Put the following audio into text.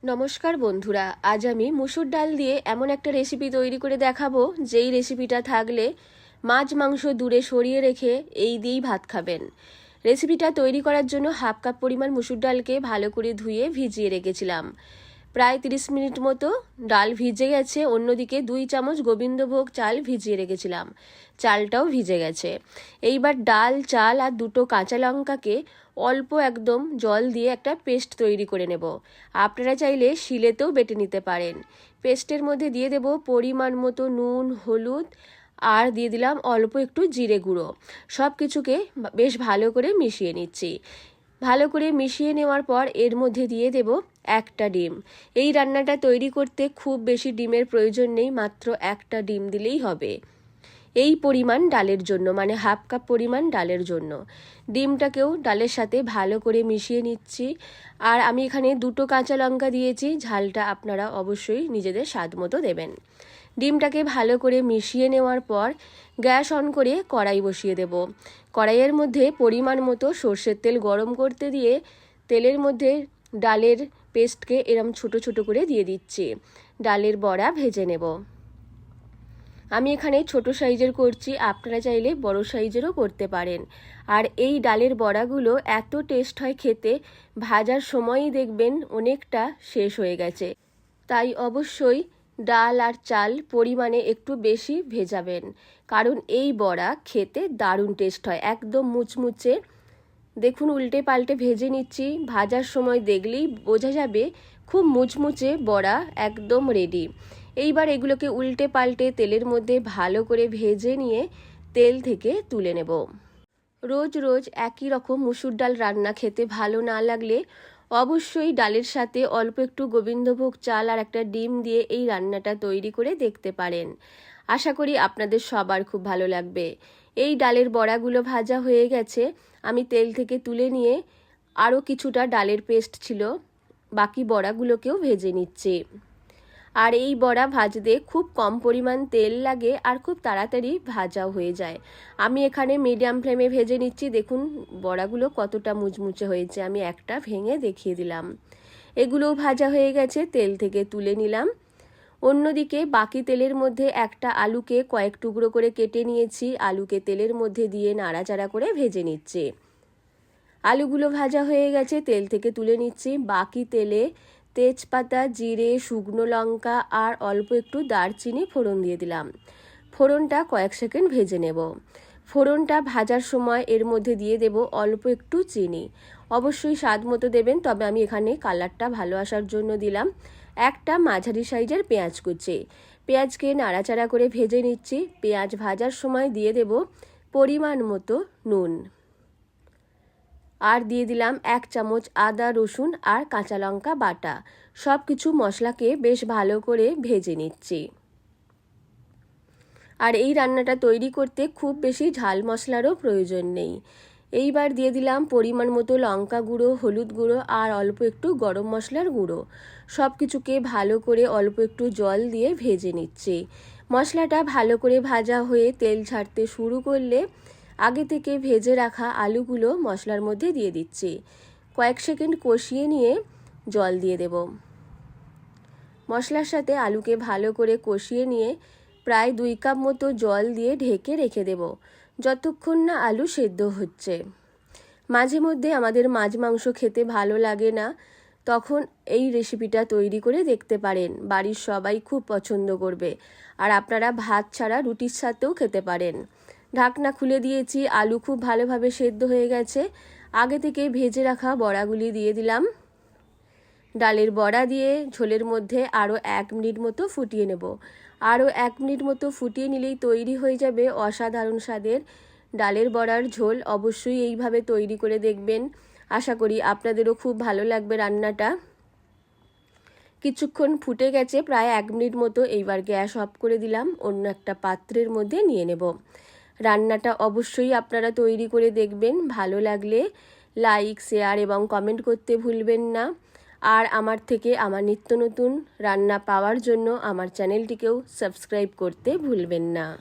নমস্কার বন্ধুরা, আজ আমি মুসুর ডাল দিয়ে এমন একটা রেসিপি তৈরি করে দেখাবো যেই রেসিপিটা থাকলে মাছ মাংস দূরে সরিয়ে রেখে এই দিয়েই ভাত খাবেন। রেসিপিটা তৈরি করার জন্য হাফ কাপ পরিমাণ মুসুর ডালকে ভালো করে ধুয়ে ভিজিয়ে রেখেছিলাম। প্রায় 30 মিনিট মতো ডাল ভিজে গেছে। অন্যদিকে 2 চামচ গোবিন্দভোগ চাল ভিজিয়ে রেখেছিলাম, চালটাও ভিজে গেছে। এইবার ডাল, চাল আর 2টো কাঁচা লঙ্কাকে অল্প একদম জল দিয়ে একটা পেস্ট তৈরি করে নেব। আপনারা চাইলে শিলেতেও বেটে নিতে পারেন। পেস্টের মধ্যে দিয়ে দেব পরিমাণ মতো নুন, হলুদ আর দিয়ে দিলাম অল্প একটু জিরে গুঁড়ো। সব কিছুকে বেশ ভালো করে মিশিয়ে নিচ্ছি। ভালো করে মিশিয়ে নেওয়ার পর এর মধ্যে দিয়ে দেব একটা ডিম। এই রান্নাটা তৈরি করতে খুব বেশি ডিমের প্রয়োজন নেই, মাত্র একটা ডিম দিলেই হবে এই পরিমাণ ডালের জন্য, মানে হাফ কাপ পরিমাণ ডালের জন্য। ডিমটাকেও ডালের সাথে ভালো করে মিশিয়ে নিচ্ছি। আর আমি এখানে 2টো কাঁচা লঙ্কা দিয়েছি, ঝালটা আপনারা অবশ্যই নিজেদের স্বাদ মতো দেবেন। ডিমটাকে ভালো করে মিশিয়ে নেওয়ার পর গ্যাস অন করে কড়াই বসিয়ে দেব। কড়াইয়ের মধ্যে পরিমাণ মতো সর্ষের তেল গরম করতে দিয়ে তেলের মধ্যে ডালের পেস্টকে এরম ছোট ছোট করে দিয়ে দিচ্ছি। ডালের বড়া ভেজে নেব। আমি এখানে ছোট সাইজের করছি, আপনারা চাইলে বড় সাইজেরও করতে পারেন। আর এই ডালের বড়াগুলো এত টেস্ট হয় খেতে, ভাজার সময়ই দেখবেন অনেকটা শেষ হয়ে গেছে। তাই অবশ্যই ডাল আর চাল পরিমাণে একটু বেশি ভেজাবেন, কারণ এই বড়া খেতে দারুণ টেস্ট হয়, একদম মুচমুচে। দেখুন উল্টে পাল্টে ভেজে নিচ্ছি, ভাজার সময় দেখলেই বোঝা যাবে খুব মুচমুচে বড়া একদম রেডি। এইবার এগুলোকে উল্টে পাল্টে তেলের মধ্যে ভালো করে ভেজে নিয়ে তেল থেকে তুলে নেব। রোজ রোজ একই রকম মুসুর ডাল রান্না খেতে ভালো না লাগলে অবশ্যই ডালের সাথে অল্প একটু গোবিন্দভোগ চাল আর একটা ডিম দিয়ে এই রান্নাটা তৈরি করে দেখতে পারেন। আশা করি আপনাদের সবার খুব ভালো লাগবে। এই ডালের বড়াগুলো ভাজা হয়ে গেছে, আমি তেল থেকে তুলে নিয়ে আরও কিছুটা ডালের পেস্ট ছিল, বাকি বড়াগুলোকেও ভেজে নিচ্ছি। আর এই বড়া ভাজতে খুব কম পরিমাণ তেল লাগে আর খুব তাড়াতাড়ি ভাজাও হয়ে যায়। আমি এখানে মিডিয়াম ফ্লেমে ভেজে নিচ্ছি। দেখুন বড়াগুলো কতটা মুচমুচে হয়েছে, আমি একটা ভেঙে দেখিয়ে দিলাম। এগুলোও ভাজা হয়ে গেছে, তেল থেকে তুলে নিলাম। অন্যদিকে বাকি তেলের মধ্যে একটা আলুকে কয়েক টুকরো করে কেটে নিয়েছি, আলুকে তেলের মধ্যে দিয়ে নাড়াচাড়া করে ভেজে নিচ্ছি। আলুগুলো ভাজা হয়ে গেছে, তেল থেকে তুলে নিচ্ছি। বাকি তেলে তেজপাতা, জিরে, শুকনো লঙ্কা আর অল্প একটু দারচিনি ফোড়ন দিয়ে দিলাম। ফোড়নটা কয়েক সেকেন্ড ভেজে নেব। ফোড়নটা ভাজার সময় এর মধ্যে দিয়ে দেব অল্প একটু চিনি, অবশ্যই স্বাদ মতো দেবেন, তবে আমি এখানে কালারটা ভালো আসার জন্য দিলাম। একটা মাঝারি সাইজের পেঁয়াজ কুচি, পেঁয়াজকে নাড়াচাড়া করে ভেজে নিচ্ছি। পেঁয়াজ ভাজার সময় দিয়ে দেব পরিমাণ মতো নুন, আর দিয়ে দিলাম 1 চামচ আদা, রসুন আর কাঁচা লঙ্কা বাটা। সব কিছু মশলাকে বেশ ভালো করে ভেজে নিচ্ছি। আর এই রান্নাটা তৈরি করতে খুব বেশি ঝাল মশলারও প্রয়োজন নেই। এইবার দিয়ে দিলাম পরিমাণ মতো লঙ্কা গুঁড়ো, হলুদ গুঁড়ো আর অল্প একটু গরম মশলার গুঁড়ো। সব কিছুকে ভালো করে অল্প একটু জল দিয়ে ভেজে নিচ্ছি। মশলাটা ভালো করে ভাজা হয়ে তেল ছাড়তে শুরু করলে আগে থেকে ভেজে রাখা আলুগুলো মশলার মধ্যে দিয়ে দিচ্ছি। কয়েক সেকেন্ড কষিয়ে নিয়ে জল দিয়ে দেব। মশলার সাথে আলুকে ভালো করে কষিয়ে নিয়ে প্রায় 2 কাপ মতো জল দিয়ে ঢেকে রেখে দেব, যতক্ষণ না আলু সেদ্ধ হচ্ছে। মাঝে মধ্যে আমাদের মাছ মাংস খেতে ভালো লাগে না, তখন এই রেসিপিটা তৈরি করে দেখতে পারেন, বাড়ির সবাই খুব পছন্দ করবে। আর আপনারা ভাত ছাড়া রুটির সাথেও খেতে পারেন। ঢাকনা খুলে দিয়েছি, আলু খুব ভালোভাবে সেদ্ধ হয়ে গেছে। আগে থেকে ভেজে রাখা বড়াগুলি দিয়ে দিলাম। ডালের বড়া দিয়ে ঝোলের মধ্যে আরও 1 মিনিট মতো ফুটিয়ে নেব। আরও 1 মিনিট মতো ফুটিয়ে নিলেই তৈরি হয়ে যাবে অসাধারণ স্বাদের ডালের বড়ার ঝোল। অবশ্যই এইভাবে তৈরি করে দেখবেন, আশা করি আপনাদেরও খুব ভালো লাগবে রান্নাটা। কিছুক্ষণ ফুটে গেছে, প্রায় 1 মিনিট মতো। এইবার গ্যাস অফ করে দিলাম, অন্য একটা পাত্রের মধ্যে নিয়ে নেব। রান্নাটা অবশ্যই আপনারা তৈরি করে দেখবেন, ভালো লাগলে লাইক, শেয়ার এবং কমেন্ট করতে ভুলবেন না। আর আমার থেকে আমার নিত্য নতুন রান্না পাওয়ার জন্য আমার চ্যানেলটিকেও সাবস্ক্রাইব করতে ভুলবেন না।